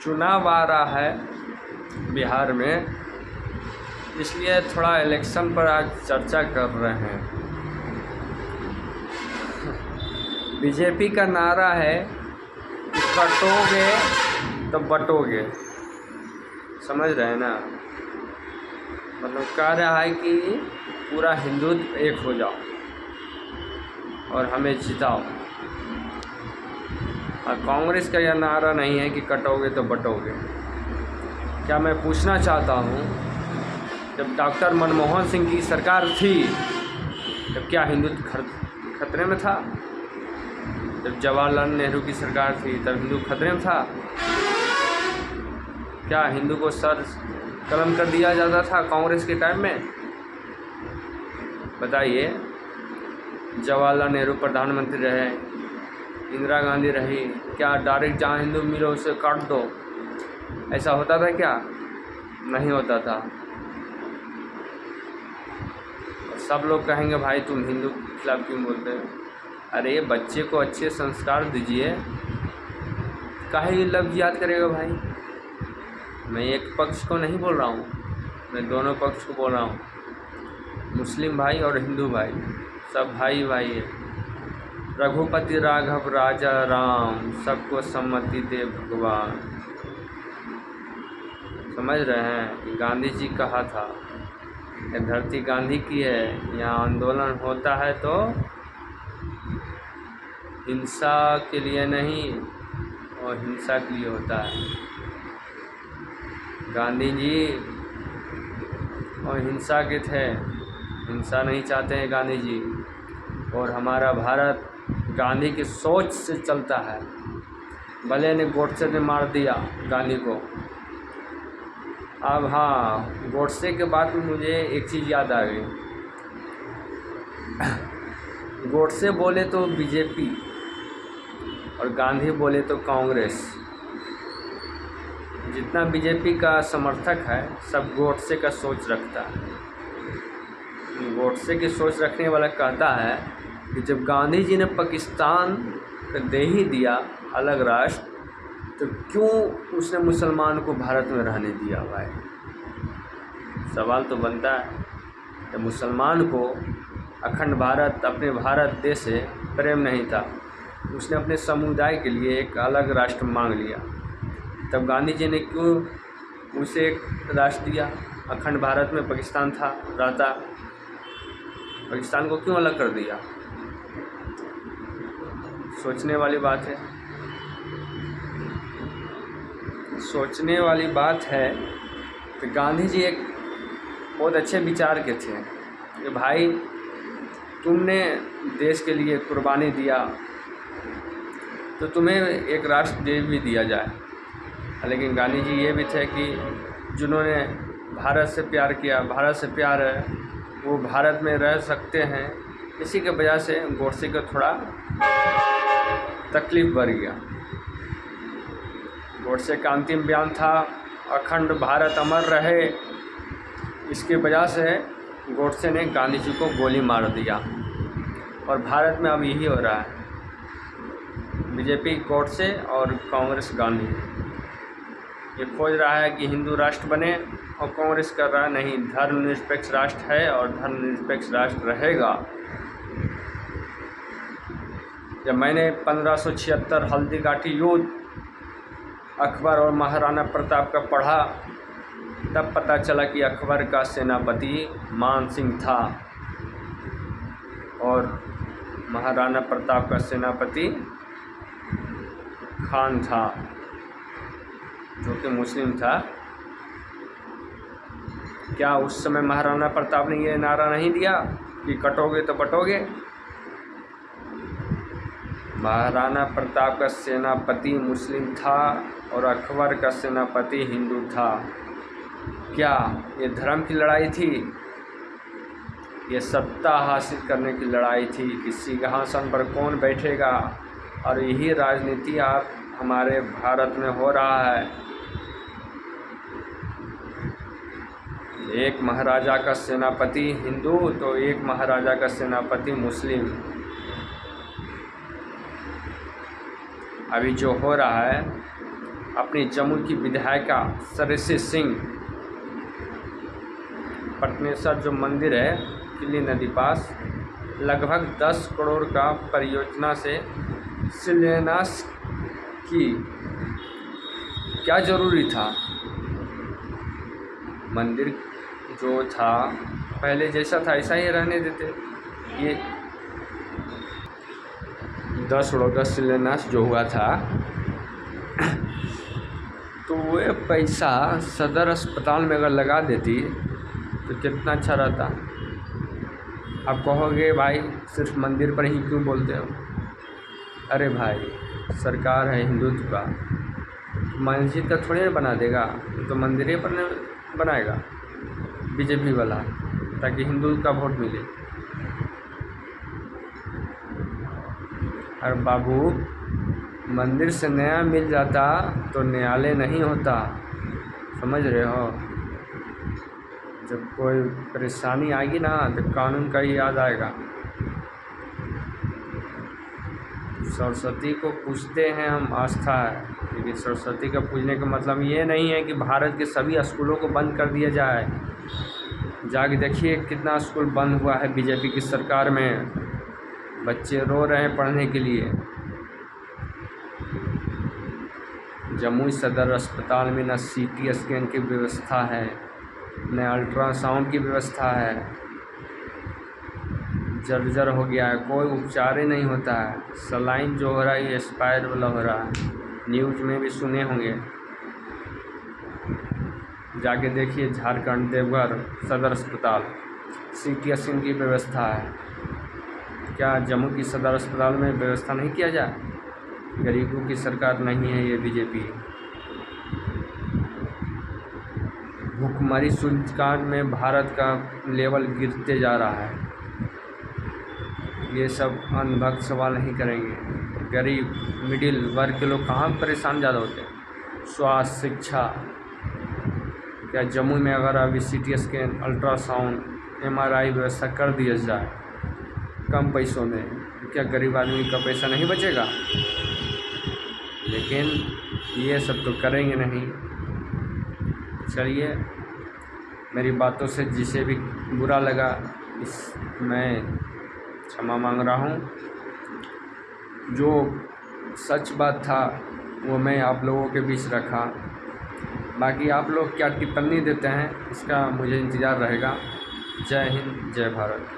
चुनाव आ रहा है बिहार में, इसलिए थोड़ा इलेक्शन पर आज चर्चा कर रहे हैं। बीजेपी का नारा है कि कटोगे तो बटोगे, समझ रहे हैं ना। मतलब कह रहा है कि पूरा हिंदुत्व एक हो जाओ और हमें जिताओ। और कांग्रेस का यह नारा नहीं है कि कटोगे तो बटोगे। क्या मैं पूछना चाहता हूँ, जब डॉक्टर मनमोहन सिंह की सरकार थी तब क्या हिंदुत्व खतरे में था? जब जवाहरलाल नेहरू की सरकार थी तब हिंदू खतरे में था? क्या हिंदू को सर कलम कर दिया जाता था कांग्रेस के टाइम में? बताइए। जवाहरलाल नेहरू प्रधानमंत्री रहे, इंदिरा गांधी रही, क्या डायरेक्ट जहाँ हिंदू मिलो उसे काट दो, ऐसा होता था क्या? नहीं होता था। सब लोग कहेंगे भाई तुम हिंदू के खिलाफ क्यों बोलते हो? अरे बच्चे को अच्छे संस्कार दीजिए, काहे ये लफ्ज़ याद करेगा भाई? मैं एक पक्ष को नहीं बोल रहा हूँ, मैं दोनों पक्ष को बोल रहा हूँ। मुस्लिम भाई और हिंदू भाई सब भाई भाई है। रघुपति राघव राजा राम, सबको सम्मति दे भगवान। समझ रहे हैं? गांधी जी कहा था, ये धरती गांधी की है, यहाँ आंदोलन होता है तो हिंसा के लिए नहीं और हिंसा के लिए होता है। गांधी जी और हिंसा के थे, हिंसा नहीं चाहते हैं गांधी जी। और हमारा भारत गांधी की सोच से चलता है। भले ने गोडसे ने मार दिया गांधी को। अब हाँ, गोडसे के बाद में मुझे एक चीज़ याद आ गई। गोडसे बोले तो बीजेपी और गांधी बोले तो कांग्रेस। जितना बीजेपी का समर्थक है सब गोडसे का सोच रखता है। गोडसे की सोच रखने वाला कहता है कि जब गांधी जी ने पाकिस्तान दे ही दिया अलग राष्ट्र, तो क्यों उसने मुसलमान को भारत में रहने दिया भाई? सवाल तो बनता है। जब मुसलमान को अखंड भारत, अपने भारत देश से प्रेम नहीं था, उसने अपने समुदाय के लिए एक अलग राष्ट्र मांग लिया, तब गांधी जी ने क्यों उसे एक राष्ट्र दिया? अखंड भारत में पाकिस्तान था, रहता, पाकिस्तान को क्यों अलग कर दिया? सोचने वाली बात है, सोचने वाली बात है। तो गांधी जी एक बहुत अच्छे विचार के थे कि भाई तुमने देश के लिए कुर्बानी दिया तो तुम्हें एक राष्ट्र दे भी दिया जाए। लेकिन गांधी जी ये भी थे कि जिन्होंने भारत से प्यार किया, भारत से प्यार है, वो भारत में रह सकते हैं। इसी के वजह से गोडसे को थोड़ा तकलीफ़ बढ़ गया। गोडसे का अंतिम बयान था अखंड भारत अमर रहे। इसके वजह से गोडसे ने गांधी जी को गोली मार दिया और भारत में अब यही हो रहा है। बीजेपी गोडसे और कांग्रेस गांधी। ये खोज रहा है कि हिंदू राष्ट्र बने और कांग्रेस कर रहा है नहीं, धर्मनिरपेक्ष राष्ट्र है और धर्मनिरपेक्ष राष्ट्र रहेगा। जब मैंने 1576 हल्दीघाटी युद्ध अकबर और महाराणा प्रताप का पढ़ा, तब पता चला कि अकबर का सेनापति मान सिंह था और महाराणा प्रताप का सेनापति खान था, जो कि मुस्लिम था। क्या उस समय महाराणा प्रताप ने ये नारा नहीं दिया कि कटोगे तो बटोगे? महाराणा प्रताप का सेनापति मुस्लिम था और अकबर का सेनापति हिंदू था। क्या ये धर्म की लड़ाई थी? ये सत्ता हासिल करने की लड़ाई थी कि सिंहासन पर कौन बैठेगा। और यही राजनीति आप हमारे भारत में हो रहा है। एक महाराजा का सेनापति हिंदू तो एक महाराजा का सेनापति मुस्लिम। अभी जो हो रहा है अपनी जमुई की विधायिका सरसी सिंह पटनेश्वर जो मंदिर है किली नदी पास लगभग 10 करोड़ का परियोजना से शिलान्यास की। क्या ज़रूरी था? मंदिर जो था पहले जैसा था ऐसा ही रहने देते। ये 10 करोड़ का शिलान्यास जो हुआ था तो वो पैसा सदर अस्पताल में अगर लगा देती तो कितना अच्छा रहता। आप कहोगे भाई सिर्फ मंदिर पर ही क्यों बोलते हो? अरे भाई सरकार है हिंदुत्व का, मस्जिद का थोड़ी ना बना देगा, तो मंदिर ही पर बनाएगा बीजेपी वाला ताकि हिंदू का वोट मिले। और बाबू मंदिर से नया मिल जाता तो न्यायालय नहीं होता, समझ रहे हो? जब कोई परेशानी आएगी ना तो कानून का ही याद आएगा। सरस्वती को पूजते हैं हम, आस्था है, लेकिन सरस्वती का पूजने का मतलब ये नहीं है कि भारत के सभी स्कूलों को बंद कर दिया जाए। जाके देखिए कितना स्कूल बंद हुआ है बीजेपी की सरकार में, बच्चे रो रहे हैं पढ़ने के लिए। जमुई सदर अस्पताल में न CT स्कैन की व्यवस्था है, न अल्ट्रासाउंड की व्यवस्था है, जर्जर हो गया है, कोई उपचार ही नहीं होता है। सलाइन जो हो रहा है ये एक्सपायर वाला हो रहा है, न्यूज़ में भी सुने होंगे। जाके देखिए झारखंड देवघर सदर अस्पताल CT स्कैन की व्यवस्था है। क्या जम्मू की सदर अस्पताल में व्यवस्था नहीं किया जाए? गरीबों की सरकार नहीं है ये बीजेपी। भूखमरी सूचकांक में भारत का लेवल गिरते जा रहा है। ये सब अनभक्त सवाल नहीं करेंगे। गरीब मिडिल वर्ग के लोग कहाँ परेशान ज़्यादा होते हैं? स्वास्थ्य, शिक्षा। क्या जम्मू में अगर अभी CT स्कैन, अल्ट्रासाउंड, MRI व्यवस्था कर दिया जाए कम पैसों में, क्या गरीब आदमी का पैसा नहीं बचेगा? लेकिन ये सब तो करेंगे नहीं। चलिए, मेरी बातों से जिसे भी बुरा लगा मैं क्षमा मांग रहा हूँ। जो सच बात था वो मैं आप लोगों के बीच रखा। बाकी आप लोग क्या टिप्पणी देते हैं इसका मुझे इंतज़ार रहेगा। जय हिंद, जय भारत।